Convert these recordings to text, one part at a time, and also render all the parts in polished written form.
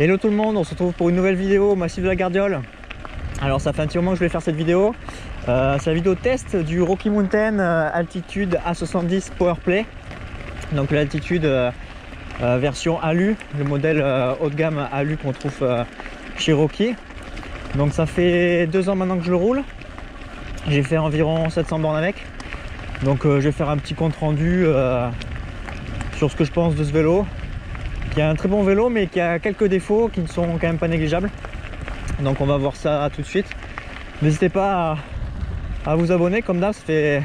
Hello tout le monde, on se retrouve pour une nouvelle vidéo au Massif de la Gardiole. Alors ça fait un petit moment que je voulais faire cette vidéo. C'est la vidéo test du Rocky Mountain Altitude A70 Powerplay. Donc l'altitude version Alu, le modèle haut de gamme Alu qu'on trouve chez Rocky. Donc ça fait 2 ans maintenant que je le roule. J'ai fait environ 700 bornes avec. Donc je vais faire un petit compte rendu sur ce que je pense de ce vélo. Qui est un très bon vélo mais qui a quelques défauts qui ne sont quand même pas négligeables. Donc on va voir ça tout de suite. N'hésitez pas à vous abonner comme d'hab, ça fait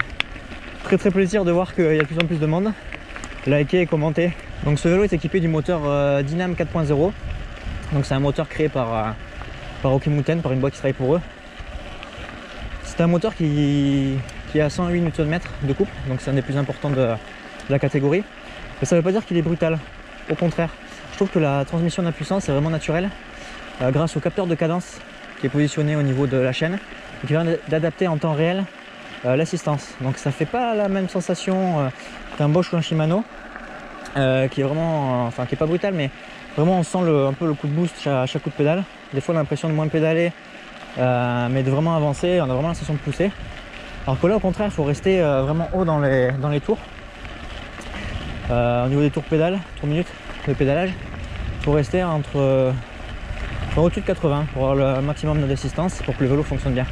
très plaisir de voir qu'il y a de plus en plus de monde. Likez et commentez. Donc ce vélo est équipé du moteur Dynam 4.0. Donc c'est un moteur créé par Rocky Mountain, par une boîte qui travaille pour eux. C'est un moteur qui a 108 Nm de couple, donc c'est un des plus importants de la catégorie. Mais ça ne veut pas dire qu'il est brutal. Au contraire, je trouve que la transmission de la puissance est vraiment naturelle grâce au capteur de cadence qui est positionné au niveau de la chaîne et qui vient d'adapter en temps réel l'assistance. Donc ça fait pas la même sensation qu'un Bosch ou un Shimano qui est vraiment, qui est pas brutal, mais vraiment on sent un peu le coup de boost à chaque coup de pédale. Des fois on a l'impression de moins pédaler, mais de vraiment avancer, on a vraiment la sensation de pousser. Alors que là au contraire il faut rester vraiment haut dans les tours. Au niveau des tours pédales, 3 minutes de pédalage, il faut rester au-dessus de 80 pour avoir le maximum d'assistance pour que le vélo fonctionne bien.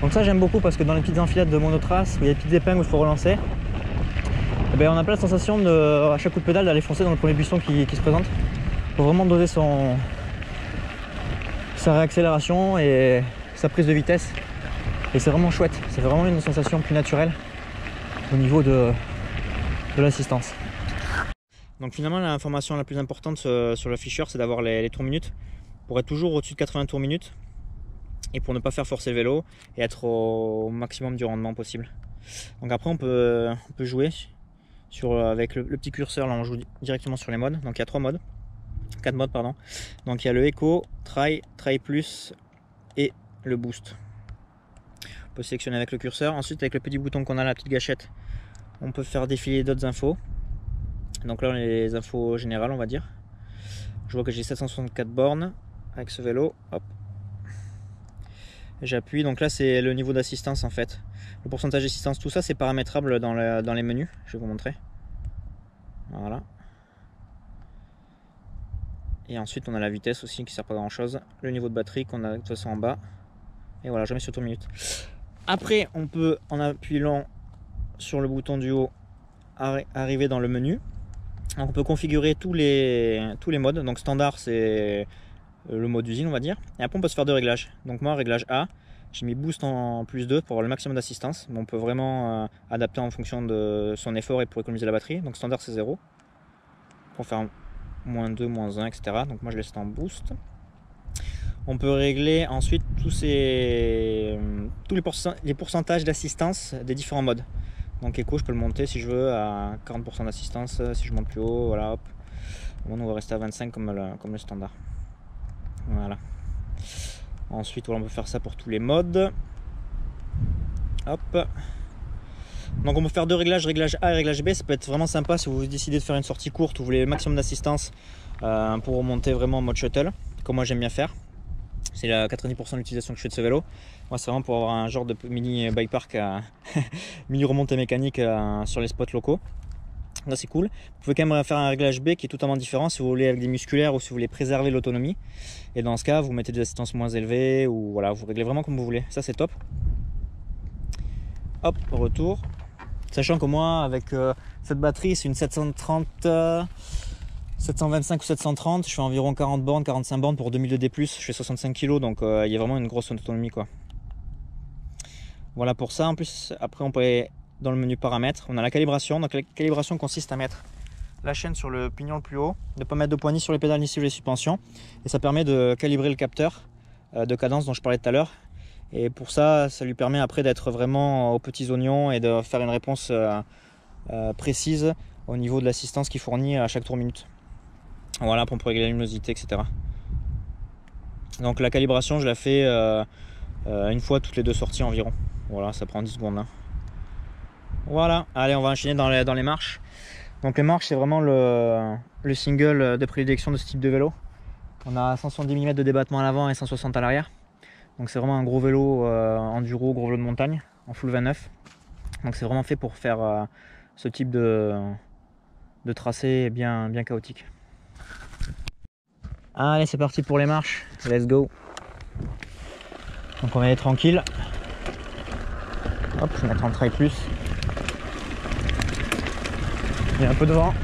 Donc ça j'aime beaucoup parce que dans les petites enfilades de monotrace où il y a des petites épingles où il faut relancer, on n'a pas la sensation à chaque coup de pédale d'aller foncer dans le premier buisson qui se présente. Il faut vraiment doser sa réaccélération et sa prise de vitesse. Et c'est vraiment chouette, c'est vraiment une sensation plus naturelle au niveau de l'assistance. Donc finalement l'information la plus importante sur l'afficheur c'est d'avoir les tours minutes pour être toujours au-dessus de 80 tours minutes et pour ne pas faire forcer le vélo et être au maximum du rendement possible. Donc après on peut jouer avec le petit curseur, là on joue directement sur les modes. Donc il y a 4 modes. Donc il y a le Eco, Trail Plus et le Boost. On peut sélectionner avec le curseur. Ensuite avec le petit bouton qu'on a, la petite gâchette, on peut faire défiler d'autres infos. Donc là on a les infos générales on va dire. Je vois que j'ai 764 bornes avec ce vélo. Hop. J'appuie, donc là c'est le niveau d'assistance en fait. Le pourcentage d'assistance, tout ça c'est paramétrable dans les menus. Je vais vous montrer. Voilà. Et ensuite on a la vitesse aussi qui sert pas à grand chose. Le niveau de batterie qu'on a de toute façon en bas. Et voilà, jamais sur tour minute. Après on peut en appuyant sur le bouton du haut arriver dans le menu. Donc on peut configurer tous les modes. Donc standard c'est le mode usine on va dire. Et après on peut se faire 2 réglages. Donc moi réglage A, j'ai mis boost en +2 pour avoir le maximum d'assistance. On peut vraiment adapter en fonction de son effort et pour économiser la batterie. Donc standard c'est 0. Pour faire -2, -1, etc. Donc moi je laisse en boost. On peut régler ensuite tous les pourcentages d'assistance des différents modes. Donc Eco, je peux le monter si je veux à 40% d'assistance. Si je monte plus haut, voilà, hop. Bon, on va rester à 25 comme le standard. Voilà. Ensuite, voilà, on peut faire ça pour tous les modes. Hop. Donc on peut faire 2 réglages, réglage A et réglage B. Ça peut être vraiment sympa si vous décidez de faire une sortie courte ou vous voulez le maximum d'assistance pour remonter vraiment en mode shuttle, comme moi j'aime bien faire. C'est la 90% de l'utilisation que je fais de ce vélo. Moi c'est vraiment pour avoir un genre de mini bike park, mini remontée mécanique sur les spots locaux. Là c'est cool. Vous pouvez quand même faire un réglage B qui est totalement différent si vous voulez avec des musculaires ou si vous voulez préserver l'autonomie. Et dans ce cas vous mettez des assistances moins élevées ou voilà, vous réglez vraiment comme vous voulez. Ça c'est top. Hop, retour. Sachant que moi avec cette batterie c'est une 725 ou 730, je fais environ 40 bornes, 45 bornes pour 2000 de D+, je fais 65 kg, donc il y a vraiment une grosse autonomie quoi. Voilà pour ça. En plus après on peut aller dans le menu paramètres, on a la calibration. Donc la calibration consiste à mettre la chaîne sur le pignon le plus haut, de ne pas mettre de poids ni sur les pédales ni sur les suspensions, et ça permet de calibrer le capteur de cadence dont je parlais tout à l'heure. Et pour ça, ça lui permet après d'être vraiment aux petits oignons et de faire une réponse précise au niveau de l'assistance qu'il fournit à chaque tour minute. Voilà, pour régler la luminosité, etc. Donc la calibration, je la fais une fois toutes les 2 sorties environ. Voilà, ça prend 10 secondes. Hein. Voilà, allez, on va enchaîner dans les marches. Donc les marches, c'est vraiment le single de prédilection de ce type de vélo. On a 170 mm de débattement à l'avant et 160 à l'arrière. Donc c'est vraiment un gros vélo enduro, gros vélo de montagne en full 29. Donc c'est vraiment fait pour faire ce type de tracé bien chaotique. Allez, c'est parti pour les marches, let's go. Donc on va aller tranquille. Hop, je vais mettre en trail plus. Il y a un peu de vent.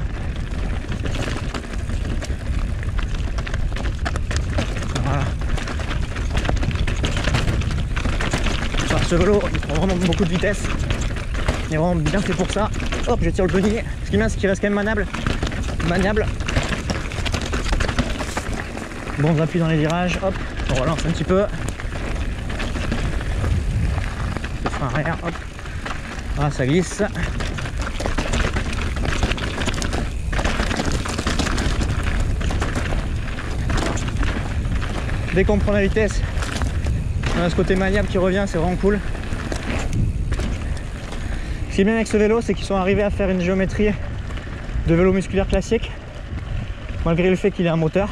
Voilà. Alors, ce vélo, il prend vraiment beaucoup de vitesse. Il est vraiment bien fait pour ça. Hop, je tire le pneu. Ce qui est bien, c'est qu'il reste quand même maniable. Bons appuis dans les virages. Hop, on relance un petit peu. Le frein arrière, hop. Voilà, ça glisse. Dès qu'on prend la vitesse, on a ce côté maniable qui revient, c'est vraiment cool. Ce qui est bien avec ce vélo, c'est qu'ils sont arrivés à faire une géométrie de vélo musculaire classique, malgré le fait qu'il ait un moteur.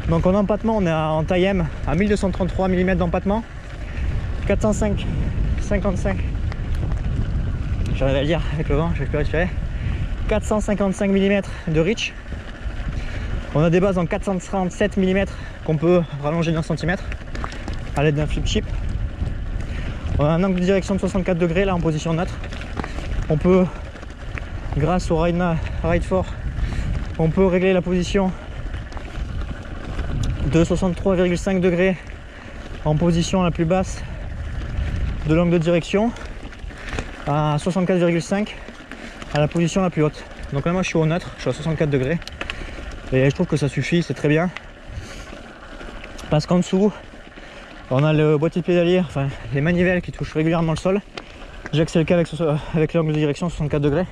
Donc en empattement, on est en taille M à 1233 mm d'empattement, 455, j'arrive à le dire avec le vent, je vais plus respirer, 455 mm de reach. On a des bases en 437 mm qu'on peut rallonger d'un centimètre à l'aide d'un flip chip. On a un angle de direction de 64 degrés là en position neutre. On peut, grâce au Ride 4, on peut régler la position de 63,5 degrés en position la plus basse de l'angle de direction à 64,5 à la position la plus haute. Donc là moi je suis au neutre, je suis à 64 degrés et je trouve que ça suffit, c'est très bien. Parce qu'en dessous on a le boîtier pédalier, enfin les manivelles qui touchent régulièrement le sol. Déjà que c'est le cas avec l'angle de direction 64 degrés.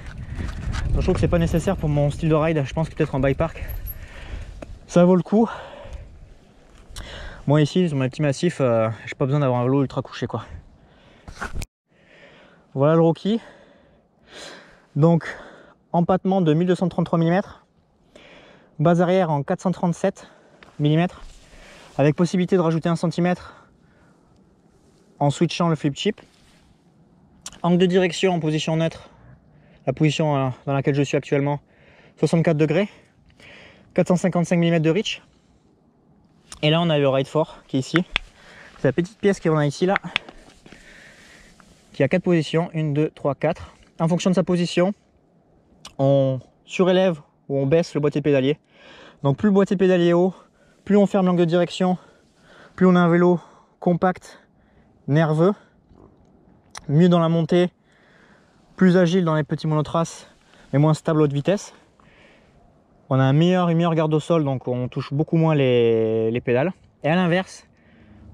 Donc, je trouve que c'est pas nécessaire pour mon style de ride. Je pense que peut-être en bike park ça vaut le coup. Moi ici sur mon petit massif, j'ai pas besoin d'avoir un vélo ultra couché quoi. Voilà le Rocky. Donc empattement de 1233 mm, base arrière en 437 mm, avec possibilité de rajouter 1 cm en switchant le flip chip. Angle de direction en position neutre, la position dans laquelle je suis actuellement, 64 degrés, 455 mm de reach. Et là on a le Ride 4 qui est ici. C'est la petite pièce qu'on a ici là, qui a 4 positions, 1, 2, 3, 4. En fonction de sa position, on surélève ou on baisse le boîtier pédalier. Donc plus le boîtier pédalier est haut, plus on ferme l'angle de direction, plus on a un vélo compact, nerveux, mieux dans la montée, plus agile dans les petits monotraces, mais moins stable à haute vitesse. On a une meilleure garde au sol, donc on touche beaucoup moins les pédales. Et à l'inverse,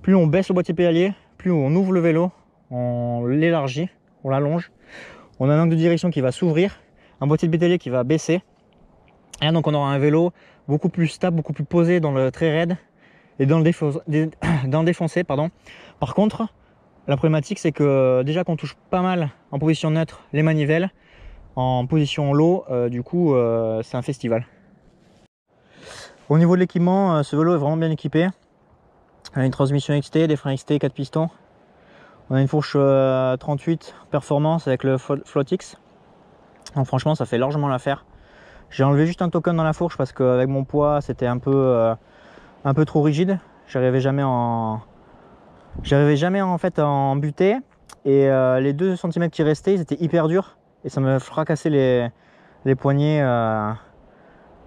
plus on baisse le boîtier pédalier, plus on ouvre le vélo, on l'élargit, on l'allonge. On a un angle de direction qui va s'ouvrir, un boîtier de pédalier qui va baisser. Et là, donc on aura un vélo beaucoup plus stable, beaucoup plus posé dans le très raide et dans le défoncé. Pardon. Par contre, la problématique c'est que déjà qu'on touche pas mal en position neutre les manivelles, en position low, du coup c'est un festival. Au niveau de l'équipement, ce vélo est vraiment bien équipé. On a une transmission XT, des freins XT 4 pistons. On a une fourche 38 performance avec le Floatix. Donc franchement ça fait largement l'affaire. J'ai enlevé juste un token dans la fourche parce qu'avec mon poids c'était un peu trop rigide. J'arrivais jamais en fait en butée. Et les 2 cm qui restaient, ils étaient hyper durs. Et ça me fracassait les poignets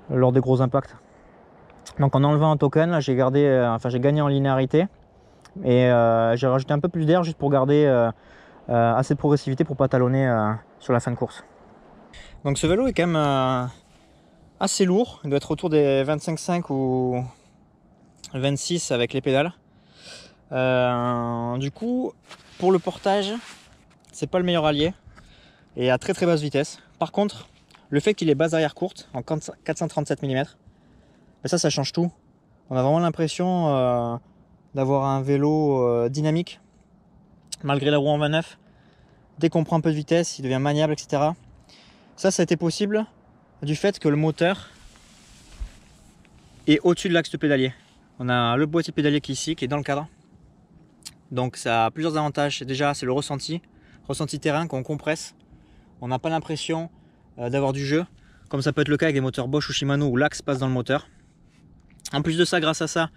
lors des gros impacts. Donc en enlevant un token, j'ai gagné en linéarité. Et j'ai rajouté un peu plus d'air juste pour garder assez de progressivité pour pas talonner sur la fin de course. Donc ce vélo est quand même assez lourd, il doit être autour des 25,5 ou 26 avec les pédales. Du coup, pour le portage, c'est pas le meilleur allié et à très basse vitesse. Par contre, le fait qu'il ait base arrière courte en 437 mm, ça change tout. On a vraiment l'impression d'avoir un vélo dynamique malgré la roue en 29. Dès qu'on prend un peu de vitesse, il devient maniable, etc. Ça a été possible du fait que le moteur est au-dessus de l'axe de pédalier. On a le boîtier pédalier qui est ici, qui est dans le cadre. Donc ça a plusieurs avantages. Déjà, c'est le ressenti terrain qu'on compresse. On n'a pas l'impression d'avoir du jeu, comme ça peut être le cas avec des moteurs Bosch ou Shimano où l'axe passe dans le moteur. En plus de ça, grâce à ça,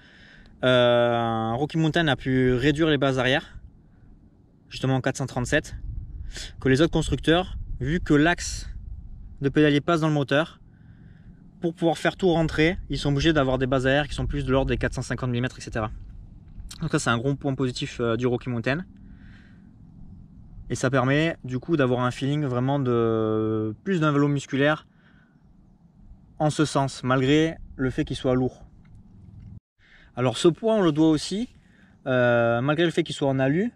Rocky Mountain a pu réduire les bases arrière, justement en 437, que les autres constructeurs, vu que l'axe de pédalier passe dans le moteur, pour pouvoir faire tout rentrer, ils sont obligés d'avoir des bases arrière qui sont plus de l'ordre des 450 mm, etc. Donc ça, c'est un gros point positif du Rocky Mountain. Et ça permet du coup d'avoir un feeling vraiment de plus d'un vélo musculaire en ce sens, malgré le fait qu'il soit lourd. Alors ce poids, on le doit aussi, malgré le fait qu'il soit en alu,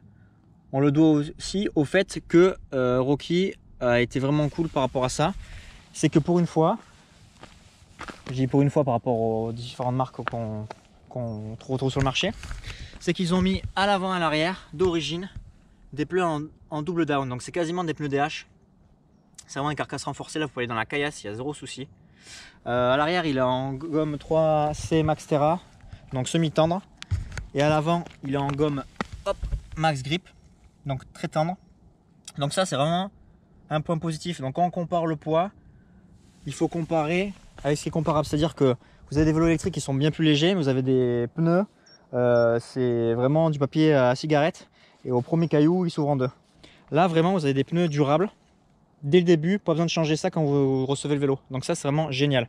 on le doit aussi au fait que Rocky a été vraiment cool par rapport à ça. C'est que pour une fois, je dis pour une fois par rapport aux différentes marques qu'on retrouve sur le marché, c'est qu'ils ont mis à l'avant et à l'arrière d'origine des pneus en double down. Donc c'est quasiment des pneus DH. C'est vraiment une carcasse renforcée. Là vous pouvez aller dans la caillasse, il y a zéro souci. À l'arrière il est en gomme 3C Max Terra, donc semi-tendre. Et à l'avant il est en gomme Max Grip, donc très tendre. Donc ça c'est vraiment un point positif. Donc quand on compare le poids, il faut comparer avec ce qui est comparable. C'est-à-dire que vous avez des vélos électriques qui sont bien plus légers, mais vous avez des pneus, c'est vraiment du papier à cigarette. Et au premier caillou, il s'ouvre en deux. Là, vraiment, vous avez des pneus durables. Dès le début, pas besoin de changer ça quand vous recevez le vélo. Donc ça, c'est vraiment génial.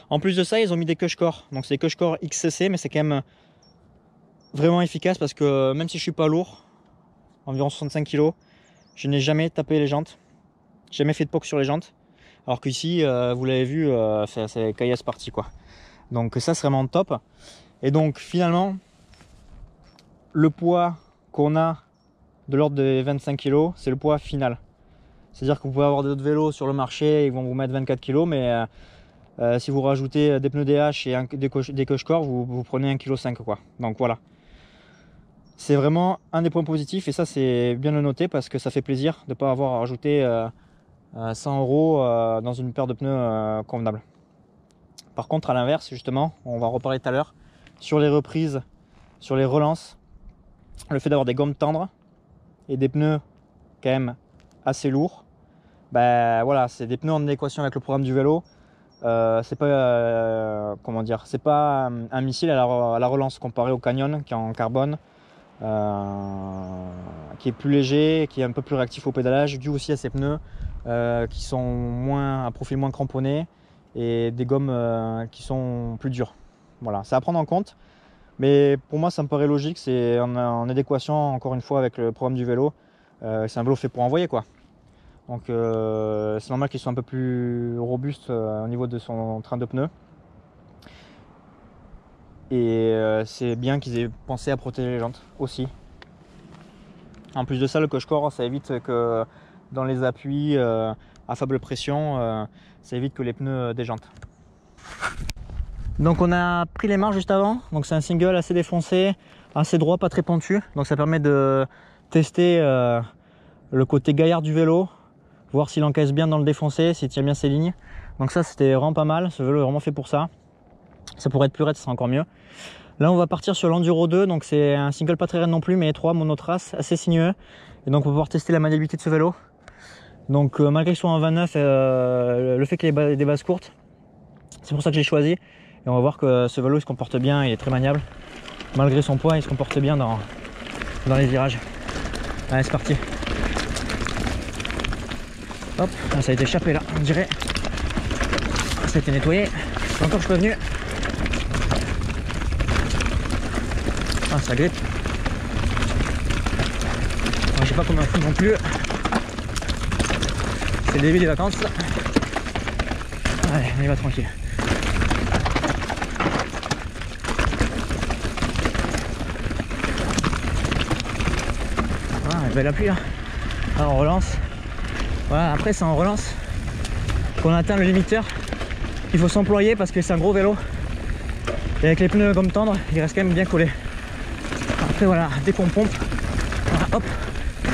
En plus de ça, ils ont mis des Cushcore. Donc c'est des Cushcore XCC, mais c'est quand même vraiment efficace parce que même si je suis pas lourd, environ 65 kg, je n'ai jamais tapé les jantes. Jamais fait de poke sur les jantes. Alors qu'ici, vous l'avez vu, c'est caillasse partie quoi. Donc ça, c'est vraiment top. Et donc finalement, le poids qu'on a de l'ordre de 25 kg, c'est le poids final. C'est-à-dire que vous pouvez avoir d'autres vélos sur le marché, ils vont vous mettre 24 kg, mais si vous rajoutez des pneus DH et des Cushcore, vous prenez 1,5 kg quoi. Donc voilà. C'est vraiment un des points positifs et ça c'est bien le noter parce que ça fait plaisir de ne pas avoir rajouté 100 € dans une paire de pneus convenable. Par contre à l'inverse justement, on va reparler tout à l'heure, sur les reprises, sur les relances, le fait d'avoir des gommes tendres et des pneus quand même assez lourds, ben voilà, c'est des pneus en adéquation avec le programme du vélo. C'est pas comment dire, c'est pas un missile à la relance comparé au Canyon qui est en carbone, qui est plus léger, qui est un peu plus réactif au pédalage, dû aussi à ces pneus qui sont moins à profil moins cramponné et des gommes qui sont plus dures. Voilà, c'est à prendre en compte. Mais pour moi, ça me paraît logique, c'est en adéquation encore une fois avec le programme du vélo. C'est un vélo fait pour envoyer quoi. Donc c'est normal qu'il soit un peu plus robuste au niveau de son train de pneus. Et c'est bien qu'ils aient pensé à protéger les jantes aussi. En plus de ça, le Cushcore, ça évite que dans les appuis à faible pression, ça évite que les pneus déjantent. Donc on a pris les marches juste avant, donc c'est un single assez défoncé, assez droit, pas très pentu, donc ça permet de tester le côté gaillard du vélo, voir s'il encaisse bien dans le défoncé, s'il tient bien ses lignes. Donc ça c'était vraiment pas mal, ce vélo est vraiment fait pour ça. Ça pourrait être plus raide, ça sera encore mieux. Là on va partir sur l'Enduro 2, donc c'est un single pas très raide non plus, mais étroit, monotrace, assez sinueux. Et donc on va pouvoir tester la maniabilité de ce vélo. Donc malgré qu'il soit en 29, le fait qu'il ait des bases courtes, c'est pour ça que j'ai choisi. Et on va voir que ce vélo il se comporte bien, il est très maniable. Malgré son poids, il se comporte bien dans les virages. Allez, c'est parti. Hop, ça a été échappé là, on dirait. Ça a été nettoyé. Encore je suis prévenu. Ah, ça grippe. Je sais pas combien on fout non plus. C'est le début des vacances. Allez, on y va tranquille. Belle appui là. Alors on relance. Voilà, après c'est en relance qu'on atteint le limiteur. Il faut s'employer parce que c'est un gros vélo. Et avec les pneus gomme tendre, il reste quand même bien collé. Après voilà, dès qu'on pompe, voilà, hop,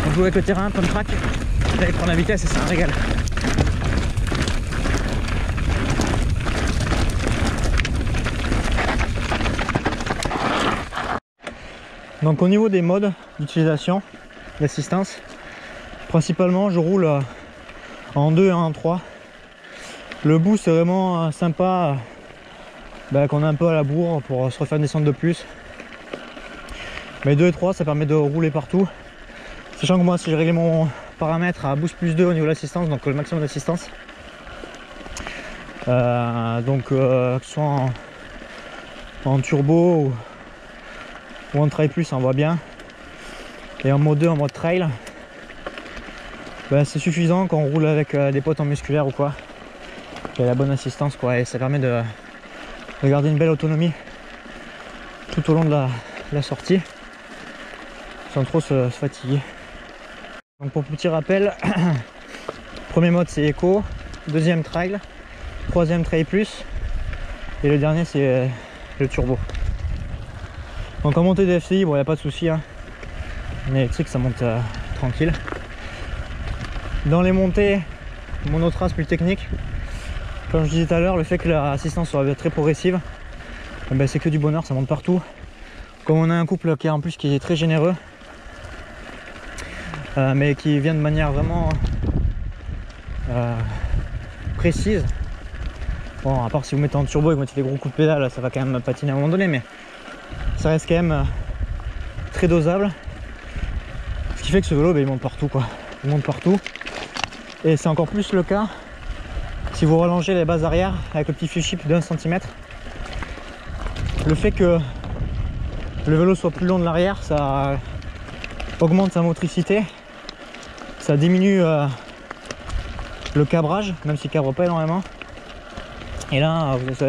on joue avec le terrain, pump track. Là il prend la vitesse et c'est un régal. Donc au niveau des modes d'utilisation d'assistance, principalement je roule en 2 et en 3. Le boost c'est vraiment sympa qu'on est un peu à la bourre pour se refaire une descente de plus. Mais 2 et 3 ça permet de rouler partout. Sachant que moi si j'ai réglé mon paramètre à boost plus 2 au niveau de l'assistance, donc le maximum d'assistance. Que ce soit en turbo ou en trail plus, on voit bien. Et en mode 2, en mode trail, c'est suffisant quand on roule avec des potes en musculaire ou quoi. Il y a la bonne assistance quoi, et ça permet de garder une belle autonomie tout au long de la sortie sans trop se fatiguer. Donc pour petit rappel, premier mode c'est Eco, deuxième trail, troisième trail plus et le dernier c'est le turbo. Donc en montée de FCI, bon il n'y a pas de souci, hein. En électrique ça monte tranquille. Dans les montées monotrace plus techniques, comme je disais tout à l'heure, le fait que l'assistance soit très progressive, c'est que du bonheur, ça monte partout. Comme on a un couple qui est très généreux, mais qui vient de manière vraiment précise. Bon, à part si vous mettez en turbo et que vous mettez des gros coups de pédale, ça va quand même patiner à un moment donné, mais ça reste quand même très dosable. Ce qui fait que ce vélo, il monte partout quoi. Il monte partout. Et c'est encore plus le cas si vous rallongez les bases arrière avec le petit fuel chip d'1 cm. Le fait que le vélo soit plus long de l'arrière, ça augmente sa motricité, ça diminue le cabrage, même s'il cabre pas énormément. Et là vous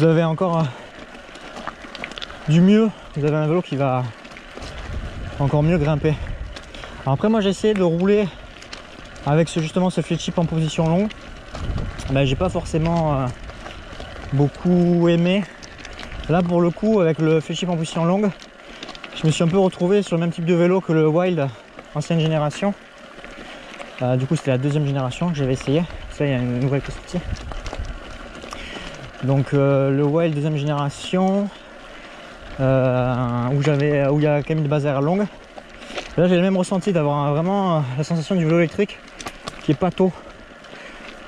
avez encore du mieux, vous avez un vélo qui va encore mieux grimper. Alors après moi j'ai essayé de rouler avec justement ce fuel chip en position longue. J'ai pas forcément beaucoup aimé. Là pour le coup avec le fuel chip en position longue, je me suis un peu retrouvé sur le même type de vélo que le Wild ancienne génération. Du coup c'était la deuxième génération que j'avais essayé. Ça il y a une nouvelle qui est sortie. Donc le Wild deuxième génération où il y a quand même une base arrière longue. Là j'ai le même ressenti d'avoir vraiment la sensation du vélo électrique qui est pâteau.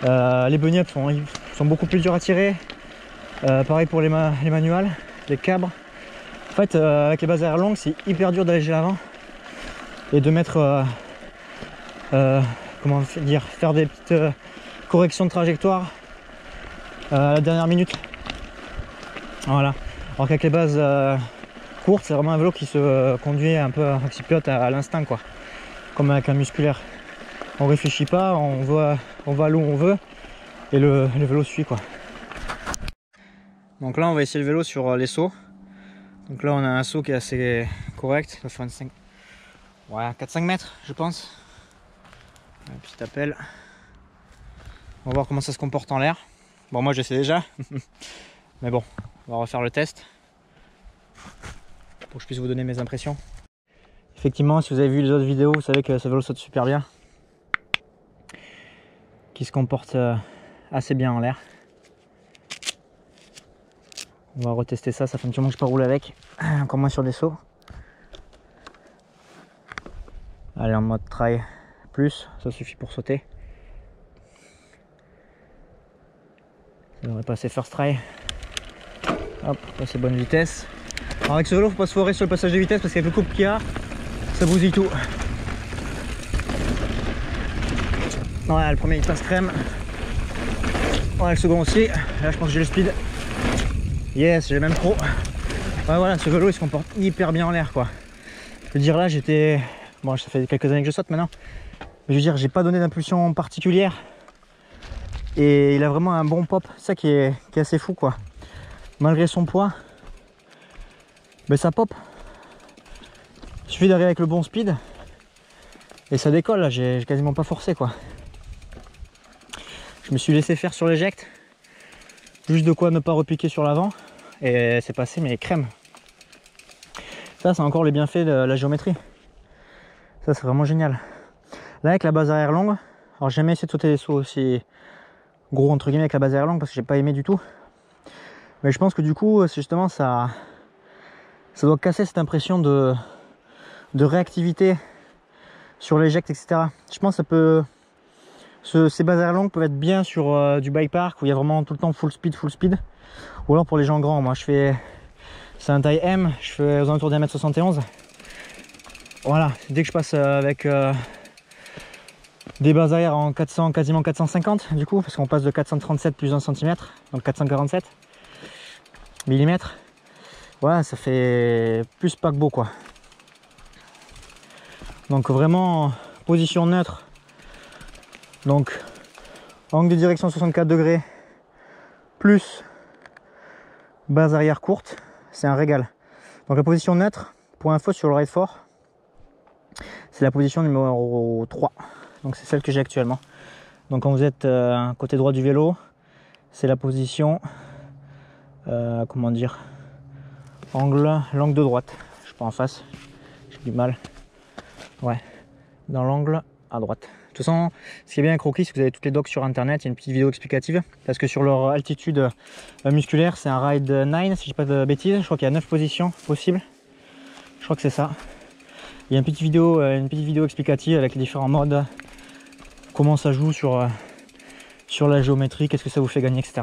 Les bunny-up sont beaucoup plus durs à tirer. Pareil pour les manuals, les cabres. En fait avec les bases arrière longues c'est hyper dur d'alléger l'avant et de mettre comment dire, faire des petites corrections de trajectoire à la dernière minute. Voilà. Alors qu'avec les bases courtes, c'est vraiment un vélo qui se conduit un peu, qui se pilote à l'instinct quoi. Comme avec un musculaire. On réfléchit pas, on va là où on veut et le vélo suit quoi. Donc là on va essayer le vélo sur les sauts. Donc là on a un saut qui est assez correct, ça fait 4-5 mètres je pense. Un petit appel. On va voir comment ça se comporte en l'air. Bon moi je sais déjà. Mais bon, on va refaire le test pour que je puisse vous donner mes impressions. Effectivement si vous avez vu les autres vidéos, vous savez que ce vélo saute super bien. Qui se comporte assez bien en l'air. On va retester ça, ça fait un petit moment que je n'ai pas roulé avec, encore moins sur des sauts. Allez en mode trail plus, ça suffit pour sauter. Ça devrait passer first try. Hop, passer bonne vitesse. Alors avec ce vélo, faut pas se foirer sur le passage de vitesse parce qu'avec le couple qu'il y a, ça bousille tout. Ouais, le premier il passe crème. Ouais, le second aussi. Là je pense que j'ai le speed. Yes, j'ai même trop. Ouais, voilà, ce vélo il se comporte hyper bien en l'air quoi. Je veux dire là j'étais... Bon, ça fait quelques années que je saute maintenant. Mais je veux dire, j'ai pas donné d'impulsion particulière. Et il a vraiment un bon pop. C'est ça qui est assez fou quoi. Malgré son poids, ça pop. Il suffit d'arriver avec le bon speed. Et ça décolle là, j'ai quasiment pas forcé quoi. Je me suis laissé faire sur l'éjecte. Juste de quoi ne pas repiquer sur l'avant. Et c'est passé mais crème. Ça c'est encore les bienfaits de la géométrie. Ça c'est vraiment génial. Là avec la base arrière longue, alors j'ai jamais essayé de sauter des sauts aussi gros entre guillemets avec la base arrière longue parce que j'ai pas aimé du tout. Mais je pense que du coup c'est justement ça ça doit casser cette impression de réactivité sur l'éjecte, etc. Je pense que ça peut... Ces bases arrière longues peuvent être bien sur du bike park où il y a vraiment tout le temps full speed. Ou alors pour les gens grands, moi je fais... C'est un taille M, je fais aux alentours d'1m71. Voilà, dès que je passe avec des bases arrière en 400, quasiment 450 du coup, parce qu'on passe de 437 plus 1 cm, donc 447 mm. Voilà, ça fait plus paquebot quoi. Donc vraiment position neutre. Donc angle de direction 64 degrés plus base arrière courte, c'est un régal. Donc la position neutre, pour info sur le Ride Fort, c'est la position numéro 3. Donc c'est celle que j'ai actuellement. Donc quand vous êtes côté droit du vélo, c'est la position, comment dire, l'angle de droite. Je suis pas en face, j'ai du mal. Ouais, dans l'angle à droite. De toute façon, ce qui est bien avec Rocky, c'est que vous avez toutes les docs sur internet, il y a une petite vidéo explicative. Parce que sur leur altitude musculaire, c'est un ride 9, si je dis pas de bêtises. Je crois qu'il y a 9 positions possibles. Je crois que c'est ça. Il y a une petite vidéo explicative avec les différents modes, comment ça joue sur la géométrie, qu'est-ce que ça vous fait gagner, etc.